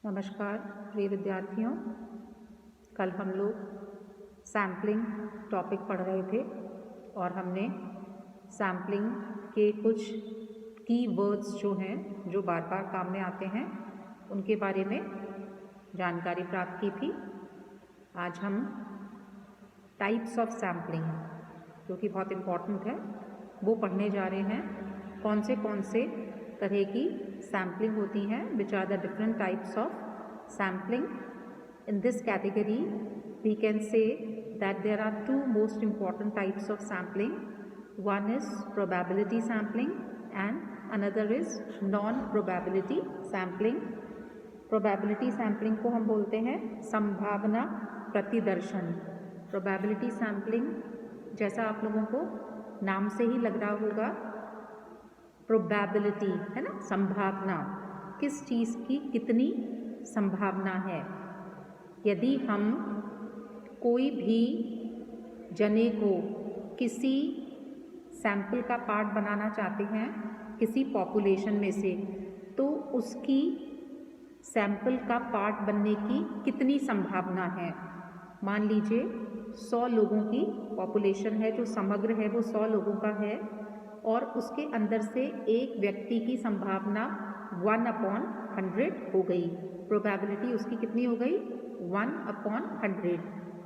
नमस्कार प्रिय विद्यार्थियों। कल हम लोग सैम्पलिंग टॉपिक पढ़ रहे थे और हमने सैम्पलिंग के कुछ की वर्ड्स जो हैं जो बार बार काम में आते हैं उनके बारे में जानकारी प्राप्त की थी। आज हम टाइप्स ऑफ सैम्पलिंग जो कि बहुत इम्पॉर्टेंट है वो पढ़ने जा रहे हैं। कौन से तरह की सैम्पलिंग होती हैं, which are the different types of sampling. In this category we can say that there are two most important types of sampling. One is probability sampling and another is non-probability sampling. Probability sampling को हम बोलते हैं संभावना प्रतिदर्शन। Probability sampling जैसा आप लोगों को नाम से ही लग रहा होगा, प्रोबेबिलिटी है ना, संभावना, किस चीज़ की कितनी संभावना है। यदि हम कोई भी जने को किसी सैंपल का पार्ट बनाना चाहते हैं किसी पॉपुलेशन में से, तो उसकी सैंपल का पार्ट बनने की कितनी संभावना है। मान लीजिए 100 लोगों की पॉपुलेशन है, जो समग्र है वो 100 लोगों का है और उसके अंदर से एक व्यक्ति की संभावना 1/100 हो गई। प्रोबेबिलिटी उसकी कितनी हो गई? 1/100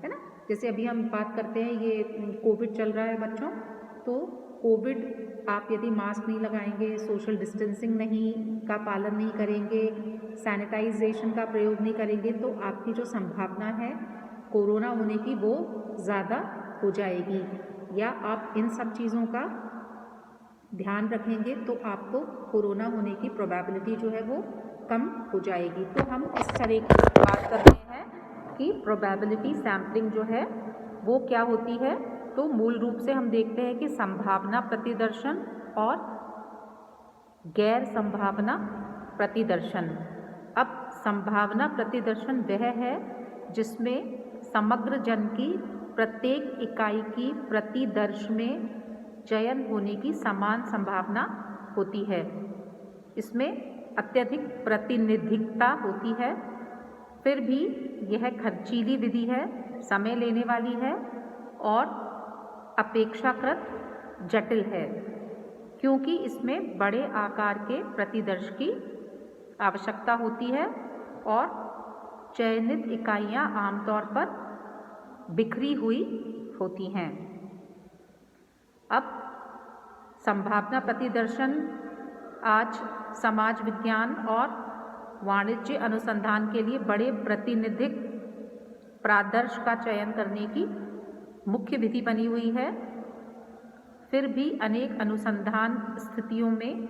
है ना। जैसे अभी हम बात करते हैं, ये कोविड चल रहा है बच्चों, तो कोविड आप यदि मास्क नहीं लगाएंगे, सोशल डिस्टेंसिंग नहीं का पालन नहीं करेंगे, सैनिटाइजेशन का प्रयोग नहीं करेंगे, तो आपकी जो संभावना है कोरोना होने की वो ज़्यादा हो जाएगी। या आप इन सब चीज़ों का ध्यान रखेंगे तो आपको कोरोना होने की प्रोबेबिलिटी जो है वो कम हो जाएगी। तो हम इस तरह की बात कर रहे हैं कि प्रोबेबिलिटी सैम्पलिंग जो है वो क्या होती है। तो मूल रूप से हम देखते हैं कि संभावना प्रतिदर्शन और गैर संभावना प्रतिदर्शन। अब संभावना प्रतिदर्शन वह है जिसमें समग्र जन की प्रत्येक इकाई की प्रतिदर्श में चयन होने की समान संभावना होती है। इसमें अत्यधिक प्रतिनिधिकता होती है, फिर भी यह खर्चीली विधि है, समय लेने वाली है और अपेक्षाकृत जटिल है, क्योंकि इसमें बड़े आकार के प्रतिदर्श की आवश्यकता होती है और चयनित इकाइयाँ आमतौर पर बिखरी हुई होती हैं। अब संभावना प्रतिदर्शन आज समाज विज्ञान और वाणिज्य अनुसंधान के लिए बड़े प्रतिनिधिक प्रादर्श का चयन करने की मुख्य विधि बनी हुई है। फिर भी अनेक अनुसंधान स्थितियों में,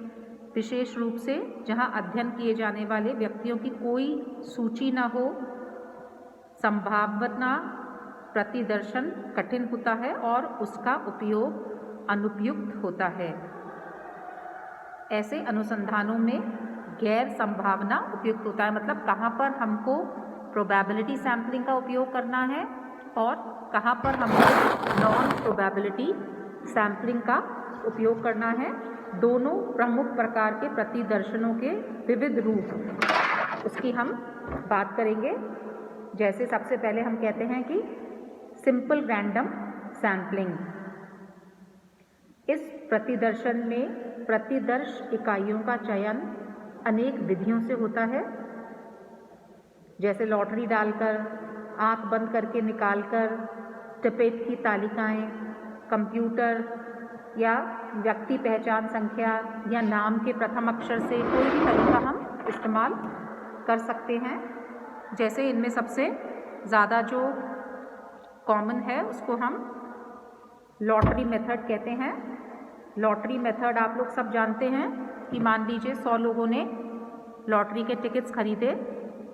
विशेष रूप से जहां अध्ययन किए जाने वाले व्यक्तियों की कोई सूची न हो, संभावना प्रतिदर्शन कठिन होता है और उसका उपयोग अनुपयुक्त होता है। ऐसे अनुसंधानों में गैर संभावना उपयुक्त होता है, मतलब कहाँ पर हमको प्रोबेबिलिटी सैम्पलिंग का उपयोग करना है और कहाँ पर हमको नॉन प्रोबेबिलिटी सैम्पलिंग का उपयोग करना है। दोनों प्रमुख प्रकार के प्रतिदर्शनों के विविध रूप उसकी हम बात करेंगे। जैसे सबसे पहले हम कहते हैं कि सिंपल रैंडम सैम्पलिंग। इस प्रतिदर्शन में प्रतिदर्श इकाइयों का चयन अनेक विधियों से होता है, जैसे लॉटरी डालकर, आंख बंद करके निकालकर, टिपेट की तालिकाएं, कंप्यूटर या व्यक्ति पहचान संख्या या नाम के प्रथम अक्षर से कोई भी तरीका हम इस्तेमाल कर सकते हैं। जैसे इनमें सबसे ज़्यादा जो कॉमन है उसको हम लॉटरी मेथड कहते हैं। लॉटरी मेथड आप लोग सब जानते हैं कि मान लीजिए 100 लोगों ने लॉटरी के टिकट्स खरीदे,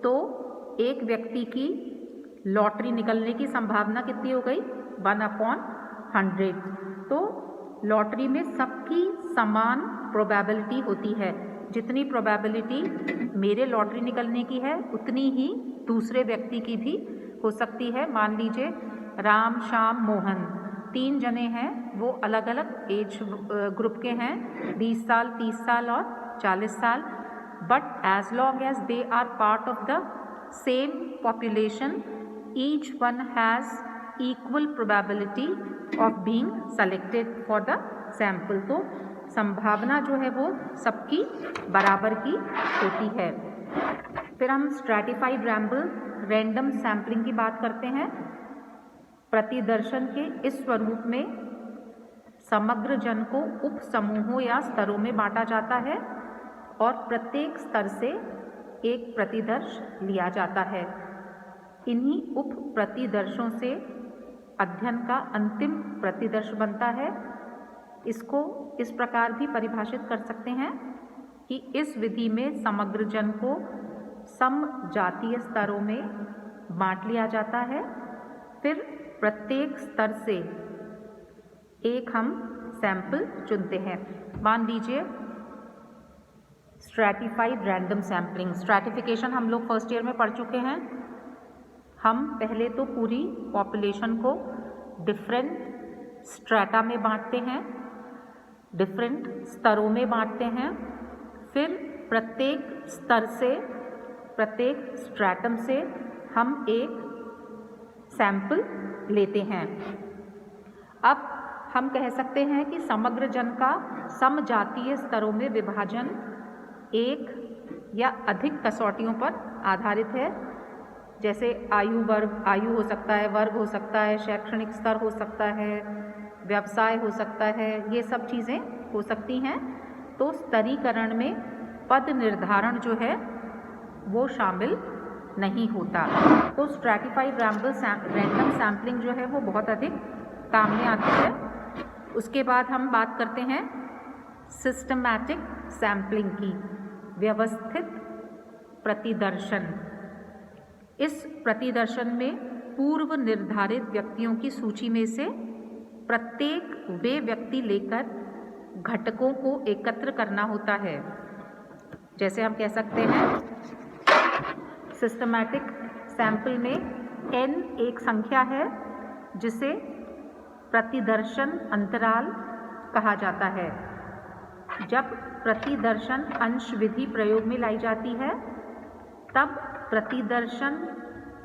तो एक व्यक्ति की लॉटरी निकलने की संभावना कितनी हो गई? 1/100। तो लॉटरी में सबकी समान प्रोबेबिलिटी होती है। जितनी प्रोबेबिलिटी मेरे लॉटरी निकलने की है उतनी ही दूसरे व्यक्ति की भी हो सकती है। मान लीजिए राम, श्याम, मोहन 3 जने हैं, वो अलग अलग एज ग्रुप के हैं, 20 साल, 30 साल और 40 साल। but as long as they are part of the same population, each one has equal probability of being selected for the sample. तो संभावना जो है वो सबकी बराबर की होती है। फिर हम स्ट्रैटिफाइड रैंडम सैम्पलिंग की बात करते हैं। प्रतिदर्शन के इस स्वरूप में समग्र जन को उप समूहों या स्तरों में बांटा जाता है और प्रत्येक स्तर से एक प्रतिदर्श लिया जाता है। इन्हीं उप प्रतिदर्शों से अध्ययन का अंतिम प्रतिदर्श बनता है। इसको इस प्रकार भी परिभाषित कर सकते हैं कि इस विधि में समग्र जन को समजातीय स्तरों में बांट लिया जाता है। फिर प्रत्येक स्तर से एक हम सैंपल चुनते हैं। मान लीजिए स्ट्रैटिफाइड रैंडम सैम्पलिंग, स्ट्रैटिफिकेशन हम लोग फर्स्ट ईयर में पढ़ चुके हैं। हम पहले तो पूरी पॉपुलेशन को डिफरेंट स्ट्रैटा में बांटते हैं, डिफरेंट स्तरों में बांटते हैं। फिर प्रत्येक स्तर से, प्रत्येक स्ट्रैटम से हम एक सैंपल लेते हैं। अब हम कह सकते हैं कि समग्र जन का समजातीय स्तरों में विभाजन एक या अधिक कसौटियों पर आधारित है। जैसे आयु हो सकता है, वर्ग हो सकता है, शैक्षणिक स्तर हो सकता है, व्यवसाय हो सकता है, ये सब चीज़ें हो सकती हैं। तो स्तरीकरण में पद निर्धारण जो है वो शामिल नहीं होता। तो स्ट्रैटिफाइड रैंडम सैम्पलिंग जो है वो बहुत अधिक काम में आती है। उसके बाद हम बात करते हैं सिस्टमैटिक सैम्पलिंग की, व्यवस्थित प्रतिदर्शन। इस प्रतिदर्शन में पूर्व निर्धारित व्यक्तियों की सूची में से प्रत्येक वे व्यक्ति लेकर घटकों को एकत्र करना होता है। जैसे हम कह सकते हैं सिस्टमैटिक सैंपल में n एक संख्या है जिसे प्रतिदर्शन अंतराल कहा जाता है। जब प्रतिदर्शन अंश विधि प्रयोग में लाई जाती है तब प्रतिदर्शन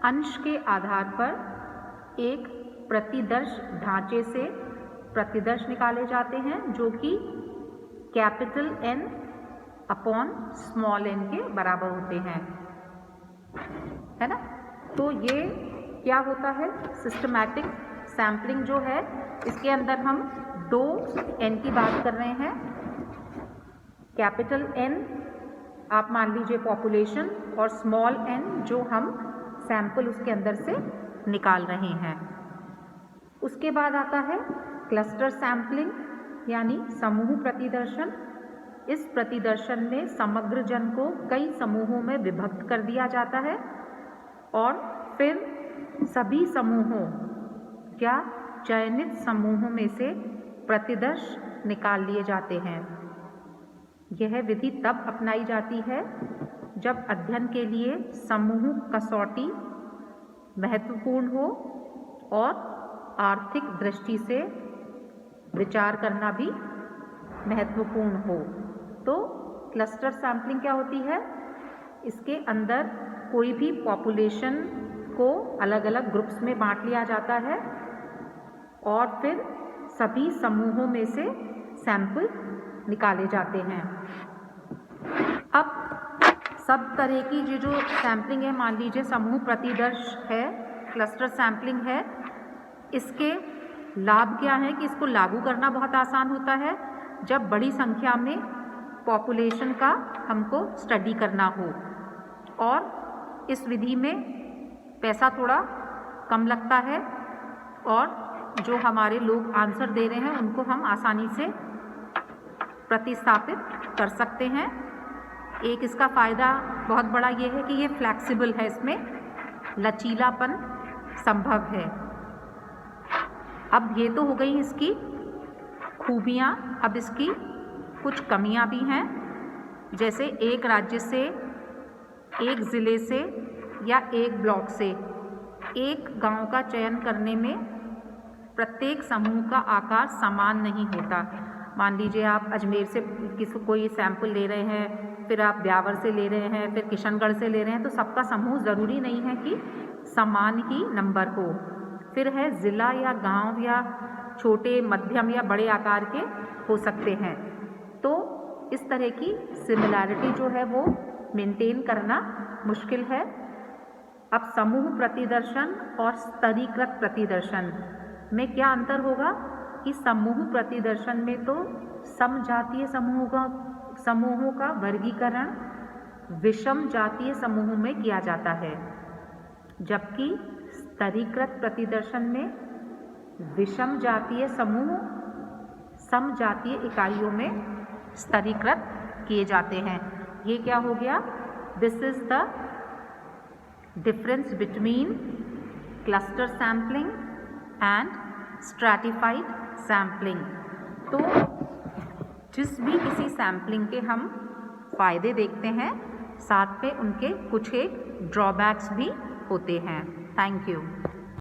अंश के आधार पर एक प्रतिदर्श ढांचे से प्रतिदर्श निकाले जाते हैं जो कि capital N upon small n के बराबर होते हैं, है ना। तो ये क्या होता है, सिस्टमैटिक सैम्पलिंग जो है इसके अंदर हम दो n की बात कर रहे हैं। कैपिटल N आप मान लीजिए पॉपुलेशन और स्मॉल n जो हम सैंपल उसके अंदर से निकाल रहे हैं। उसके बाद आता है क्लस्टर सैम्पलिंग यानी समूह प्रतिदर्शन। इस प्रतिदर्शन में समग्र जन को कई समूहों में विभक्त कर दिया जाता है और फिर सभी समूहों या चयनित समूहों में से प्रतिदर्श निकाल लिए जाते हैं। यह विधि तब अपनाई जाती है जब अध्ययन के लिए समूह कसौटी महत्वपूर्ण हो और आर्थिक दृष्टि से विचार करना भी महत्वपूर्ण हो। तो क्लस्टर सैम्पलिंग क्या होती है, इसके अंदर कोई भी पॉपुलेशन को अलग अलग ग्रुप्स में बांट लिया जाता है और फिर सभी समूहों में से सैंपल निकाले जाते हैं। अब सब तरह की ये जो सैम्पलिंग है, मान लीजिए समूह प्रतिदर्श है, क्लस्टर सैम्पलिंग है, इसके लाभ क्या है कि इसको लागू करना बहुत आसान होता है जब बड़ी संख्या में पॉपुलेशन का हमको स्टडी करना हो। और इस विधि में पैसा थोड़ा कम लगता है और जो हमारे लोग आंसर दे रहे हैं उनको हम आसानी से प्रतिस्थापित कर सकते हैं। एक इसका फ़ायदा बहुत बड़ा ये है कि ये फ्लैक्सिबल है, इसमें लचीलापन संभव है। अब ये तो हो गई इसकी खूबियाँ, अब इसकी कुछ कमियाँ भी हैं। जैसे एक राज्य से, एक ज़िले से या एक ब्लॉक से एक गांव का चयन करने में प्रत्येक समूह का आकार समान नहीं होता। मान लीजिए आप अजमेर से कोई सैंपल ले रहे हैं फिर आप ब्यावर से ले रहे हैं, फिर किशनगढ़ से ले रहे हैं, तो सबका समूह ज़रूरी नहीं है कि समान ही नंबर हो। फिर है ज़िला या गांव या छोटे, मध्यम या बड़े आकार के हो सकते हैं। तो इस तरह की सिमिलैरिटी जो है वो मेंटेन करना मुश्किल है। अब समूह प्रतिदर्शन और स्तरीकृत प्रतिदर्शन में क्या अंतर होगा कि समूह प्रतिदर्शन में तो समजातीय समूहों का वर्गीकरण विषम जातीय समूहों में किया जाता है, जबकि स्तरीकृत प्रतिदर्शन में विषम जातीय समूह समजातीय इकाइयों में स्तरीकृत किए जाते हैं। ये क्या हो गया? This is the difference between cluster sampling and stratified sampling. तो जिस भी किसी सैम्पलिंग के हम फ़ायदे देखते हैं, साथ में उनके कुछ एक ड्रॉबैक्स भी होते हैं। Thank you.